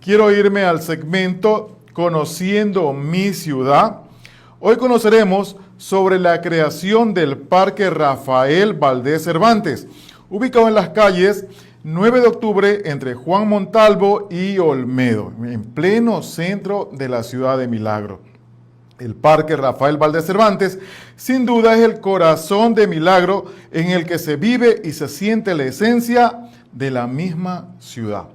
quiero irme al segmento Conociendo mi ciudad. Hoy conoceremos sobre la creación del Parque Rafael Valdés Cervantes, ubicado en las calles 9 de octubre entre Juan Montalvo y Olmedo, en pleno centro de la ciudad de Milagro. El Parque Rafael Valdés Cervantes, sin duda, es el corazón de Milagro en el que se vive y se siente la esencia de la misma ciudad.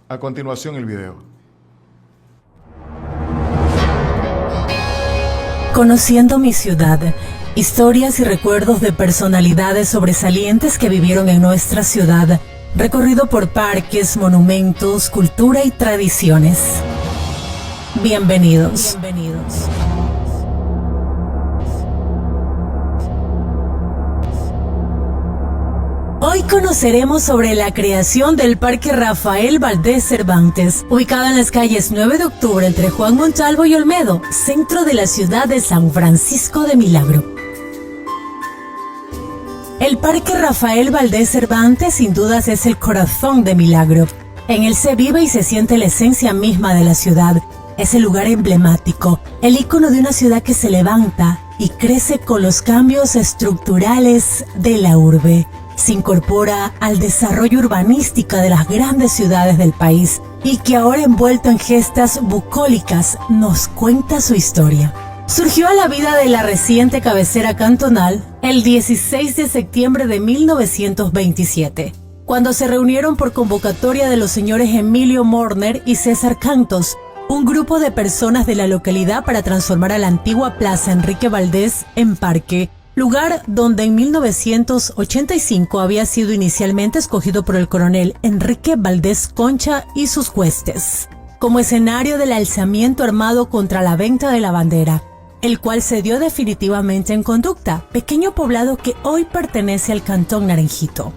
A continuación, el video. Conociendo mi ciudad, historias y recuerdos de personalidades sobresalientes que vivieron en nuestra ciudad, recorrido por parques, monumentos, cultura y tradiciones. Bienvenidos. Hoy conoceremos sobre la creación del Parque Rafael Valdés Cervantes, ubicado en las calles 9 de octubre entre Juan Montalvo y Olmedo, centro de la ciudad de San Francisco de Milagro. El Parque Rafael Valdés Cervantes sin dudas es el corazón de Milagro. En él se vive y se siente la esencia misma de la ciudad. Es el lugar emblemático, el ícono de una ciudad que se levanta y crece con los cambios estructurales de la urbe. Se incorpora al desarrollo urbanístico de las grandes ciudades del país y que ahora, envuelto en gestas bucólicas, nos cuenta su historia. Surgió a la vida de la reciente cabecera cantonal el 16 de septiembre de 1927, cuando se reunieron por convocatoria de los señores Emilio Morner y César Cantos, un grupo de personas de la localidad, para transformar a la antigua Plaza Enrique Valdés en parque, lugar donde en 1985 había sido inicialmente escogido por el coronel Enrique Valdés Concha y sus huestes, como escenario del alzamiento armado contra la venta de la bandera, el cual se dio definitivamente en Conducta, pequeño poblado que hoy pertenece al Cantón Naranjito.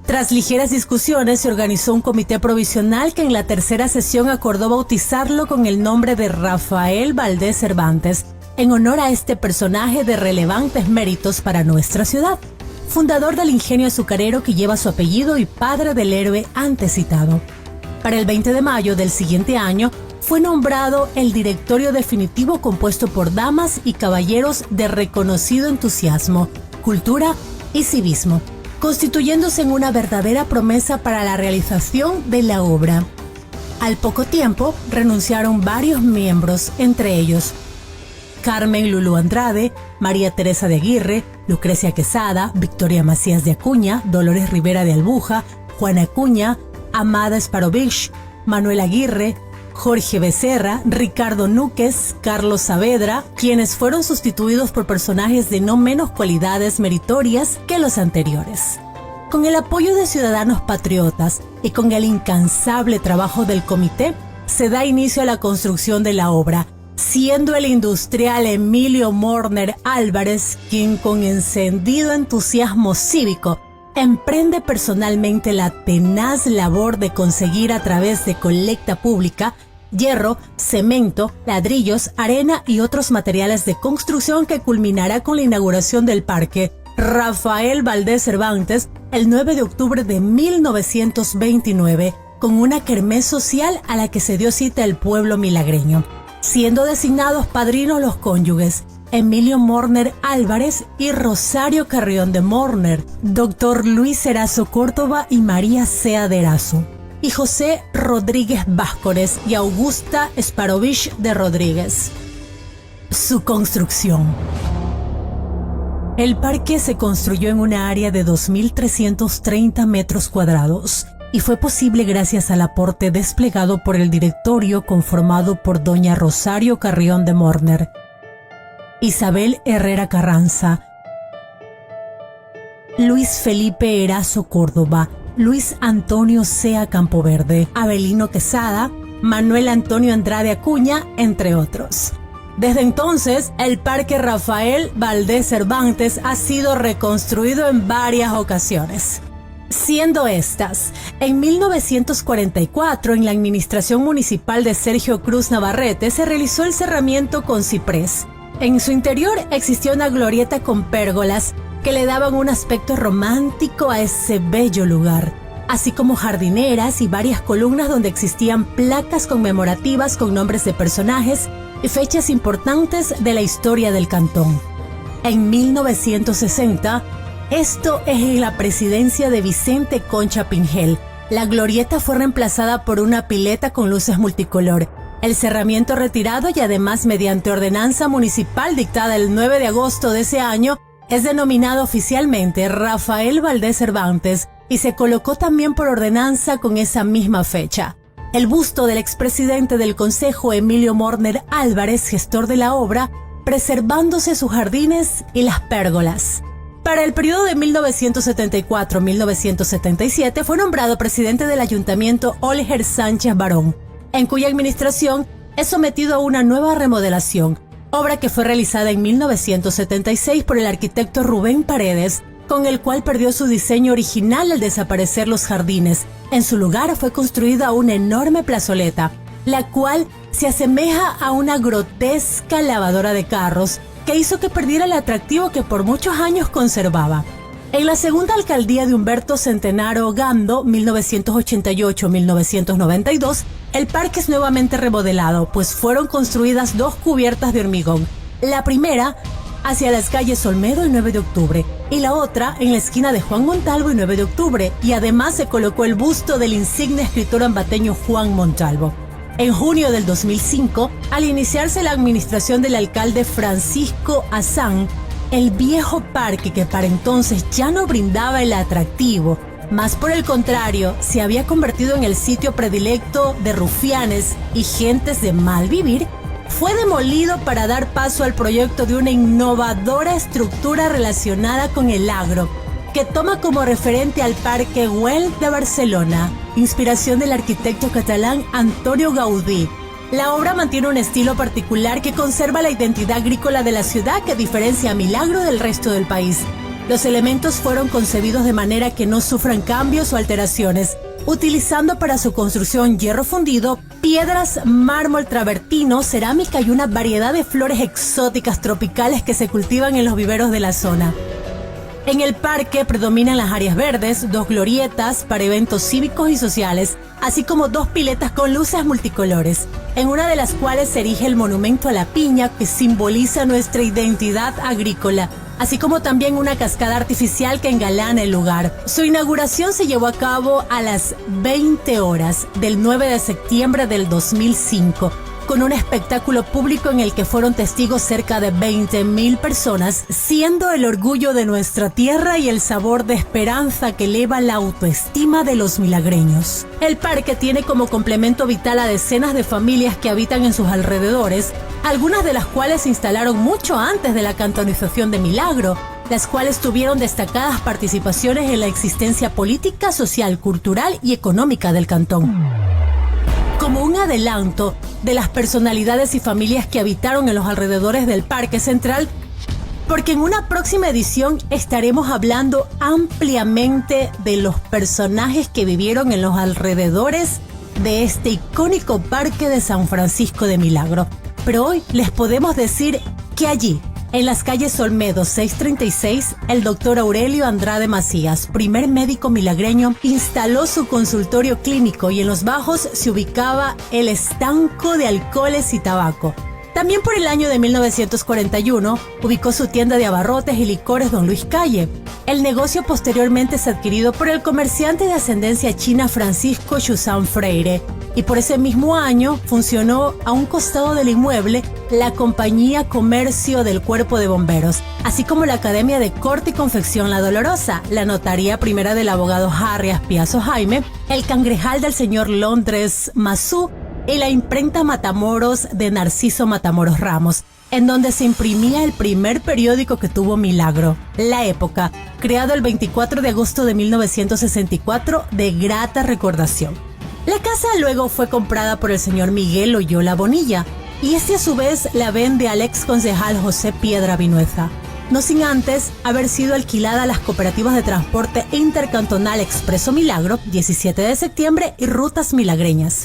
Tras ligeras discusiones, se organizó un comité provisional que en la tercera sesión acordó bautizarlo con el nombre de Rafael Valdés Cervantes, en honor a este personaje de relevantes méritos para nuestra ciudad, fundador del ingenio azucarero que lleva su apellido y padre del héroe antes citado. Para el 20 de mayo del siguiente año, fue nombrado el directorio definitivo, compuesto por damas y caballeros de reconocido entusiasmo, cultura y civismo, constituyéndose en una verdadera promesa para la realización de la obra. Al poco tiempo, renunciaron varios miembros, entre ellos Carmen Lulú Andrade, María Teresa de Aguirre, Lucrecia Quesada, Victoria Macías de Acuña, Dolores Rivera de Albuja, Juana Acuña, Amada Sparovich, Manuel Aguirre, Jorge Becerra, Ricardo Núquez, Carlos Saavedra, quienes fueron sustituidos por personajes de no menos cualidades meritorias que los anteriores. Con el apoyo de ciudadanos patriotas y con el incansable trabajo del comité, se da inicio a la construcción de la obra, siendo el industrial Emilio Morner Álvarez quien, con encendido entusiasmo cívico, emprende personalmente la tenaz labor de conseguir, a través de colecta pública, hierro, cemento, ladrillos, arena y otros materiales de construcción, que culminará con la inauguración del Parque Rafael Valdés Cervantes el 9 de octubre de 1929, con una kermés social a la que se dio cita el pueblo milagreño, siendo designados padrinos los cónyuges Emilio Morner Álvarez y Rosario Carrión de Morner, doctor Luis Erazo Córdoba y María Cea de Erazo, y José Rodríguez Váscores y Augusta Sparovich de Rodríguez. Su construcción. El parque se construyó en una área de 2.330 metros cuadrados y fue posible gracias al aporte desplegado por el directorio, conformado por doña Rosario Carrión de Morner, Isabel Herrera Carranza, Luis Felipe Erazo Córdoba, Luis Antonio Cea Campoverde, Avelino Quesada, Manuel Antonio Andrade Acuña, entre otros. Desde entonces, el Parque Rafael Valdés Cervantes ha sido reconstruido en varias ocasiones, siendo estas: en 1944, en la administración municipal de Sergio Cruz Navarrete, se realizó el cerramiento con ciprés. En su interior existía una glorieta con pérgolas que le daban un aspecto romántico a ese bello lugar. así como jardineras y varias columnas donde existían placas conmemorativas con nombres de personajes y fechas importantes de la historia del cantón. En 1960, esto es en la presidencia de Vicente Concha Pingel, la glorieta fue reemplazada por una pileta con luces multicolor, el cerramiento retirado y además mediante ordenanza municipal dictada el 9 de agosto de ese año, es denominado oficialmente Rafael Valdés Cervantes y se colocó también por ordenanza con esa misma fecha. El busto del expresidente del Consejo Emilio Morner Álvarez, gestor de la obra, preservándose sus jardines y las pérgolas. Para el periodo de 1974-1977 fue nombrado presidente del Ayuntamiento Olger Sánchez Barón, en cuya administración es sometido a una nueva remodelación, obra que fue realizada en 1976 por el arquitecto Rubén Paredes, con el cual perdió su diseño original al desaparecer los jardines. En su lugar fue construida una enorme plazoleta, la cual se asemeja a una grotesca lavadora de carros que hizo que perdiera el atractivo que por muchos años conservaba. En la segunda alcaldía de Humberto Centenaro Gando, 1988-1992, el parque es nuevamente remodelado, pues fueron construidas 2 cubiertas de hormigón. La primera hacia las calles Olmedo y 9 de octubre, y la otra en la esquina de Juan Montalvo y 9 de octubre, y además se colocó el busto del insigne escritor ambateño Juan Montalvo. En junio del 2005, al iniciarse la administración del alcalde Francisco Azán, el viejo parque, que para entonces ya no brindaba el atractivo, más por el contrario, se había convertido en el sitio predilecto de rufianes y gentes de mal vivir, fue demolido para dar paso al proyecto de una innovadora estructura relacionada con el agro, que toma como referente al Parque Güell de Barcelona, inspiración del arquitecto catalán Antonio Gaudí. La obra mantiene un estilo particular que conserva la identidad agrícola de la ciudad que diferencia a Milagro del resto del país. Los elementos fueron concebidos de manera que no sufran cambios o alteraciones, utilizando para su construcción hierro fundido, piedras, mármol travertino, cerámica y una variedad de flores exóticas tropicales que se cultivan en los viveros de la zona. En el parque predominan las áreas verdes, 2 glorietas para eventos cívicos y sociales, así como 2 piletas con luces multicolores, en una de las cuales se erige el monumento a la piña que simboliza nuestra identidad agrícola, así como también una cascada artificial que engalana el lugar. Su inauguración se llevó a cabo a las 20 horas del 9 de septiembre del 2005, con un espectáculo público en el que fueron testigos cerca de 20,000 personas, siendo el orgullo de nuestra tierra y el sabor de esperanza que eleva la autoestima de los milagreños. El parque tiene como complemento vital a decenas de familias que habitan en sus alrededores, algunas de las cuales se instalaron mucho antes de la cantonización de Milagro, las cuales tuvieron destacadas participaciones en la existencia política, social, cultural y económica del cantón. Como un adelanto de las personalidades y familias que habitaron en los alrededores del Parque Central, porque en una próxima edición estaremos hablando ampliamente de los personajes que vivieron en los alrededores de este icónico Parque de San Francisco de Milagro. Pero hoy les podemos decir que allí, en las calles Olmedo 636, el doctor Aurelio Andrade Macías, primer médico milagreño, instaló su consultorio clínico y en los bajos se ubicaba el estanco de alcoholes y tabaco. También por el año de 1941 ubicó su tienda de abarrotes y licores Don Luis Calle. El negocio posteriormente es adquirido por el comerciante de ascendencia china Francisco Chuzán Freire, y por ese mismo año funcionó a un costado del inmueble la Compañía Comercio del Cuerpo de Bomberos, así como la Academia de Corte y Confección La Dolorosa, la Notaría Primera del abogado Harry Aspiazo Jaime, el Cangrejal del señor Londres Mazú y la Imprenta Matamoros de Narciso Matamoros Ramos, en donde se imprimía el primer periódico que tuvo Milagro, La Época, creado el 24 de agosto de 1964, de grata recordación. La casa luego fue comprada por el señor Miguel Oyola Bonilla, y este a su vez la vende al ex concejal José Piedra Vinueza, no sin antes haber sido alquilada a las cooperativas de transporte intercantonal Expreso Milagro, 17 de septiembre y Rutas Milagreñas.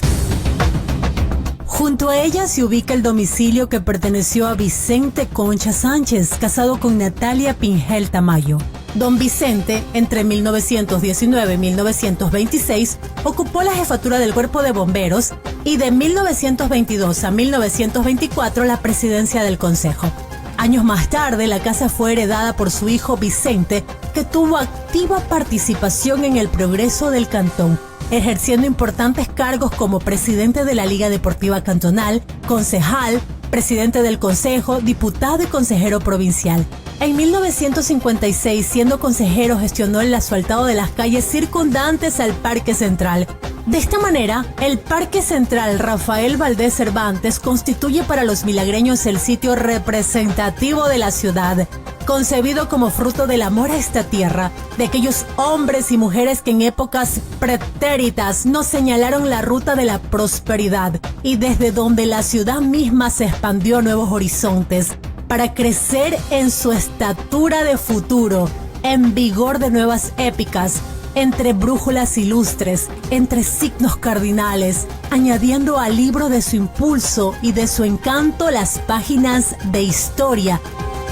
Junto a ella se ubica el domicilio que perteneció a Vicente Concha Sánchez, casado con Natalia Pingel Tamayo. Don Vicente, entre 1919 y 1926, ocupó la jefatura del Cuerpo de Bomberos y de 1922 a 1924 la presidencia del Consejo. Años más tarde, la casa fue heredada por su hijo Vicente, que tuvo activa participación en el progreso del cantón, ejerciendo importantes cargos como presidente de la Liga Deportiva Cantonal, concejal, presidente del Consejo, diputado y consejero provincial. En 1956, siendo consejero, gestionó el asfaltado de las calles circundantes al Parque Central. De esta manera, el Parque Central Rafael Valdés Cervantes constituye para los milagreños el sitio representativo de la ciudad, concebido como fruto del amor a esta tierra, de aquellos hombres y mujeres que en épocas pretéritas nos señalaron la ruta de la prosperidad y desde donde la ciudad misma se expandió a nuevos horizontes para crecer en su estatura de futuro, en vigor de nuevas épicas, entre brújulas ilustres, entre signos cardinales, añadiendo al libro de su impulso y de su encanto las páginas de historia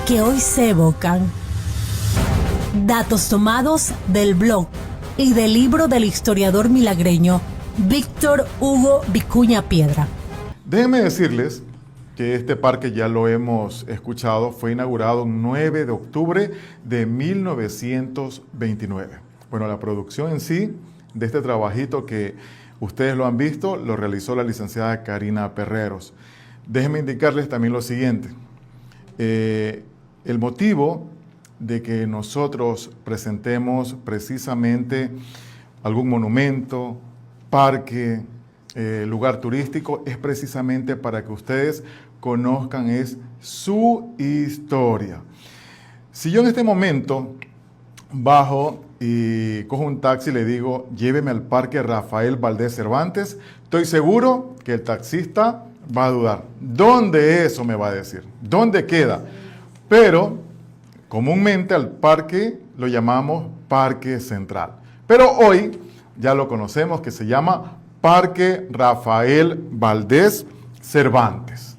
que hoy se evocan. Datos tomados del blog y del libro del historiador milagreño Víctor Hugo Vicuña Piedra. Déjenme decirles que este parque, ya lo hemos escuchado, fue inaugurado el 9 de octubre de 1929. Bueno, la producción en sí de este trabajito que ustedes lo han visto, lo realizó la licenciada Karina Perreros. Déjenme indicarles también lo siguiente. El motivo de que nosotros presentemos precisamente algún monumento, parque, lugar turístico, es precisamente para que ustedes conozcan su historia. Si yo en este momento bajo y cojo un taxi y le digo, lléveme al Parque Rafael Valdés Cervantes, estoy seguro que el taxista va a dudar. ¿Dónde eso me va a decir? ¿Dónde queda? Pero comúnmente al parque lo llamamos Parque Central. Pero hoy ya lo conocemos, que se llama Parque Rafael Valdés Cervantes.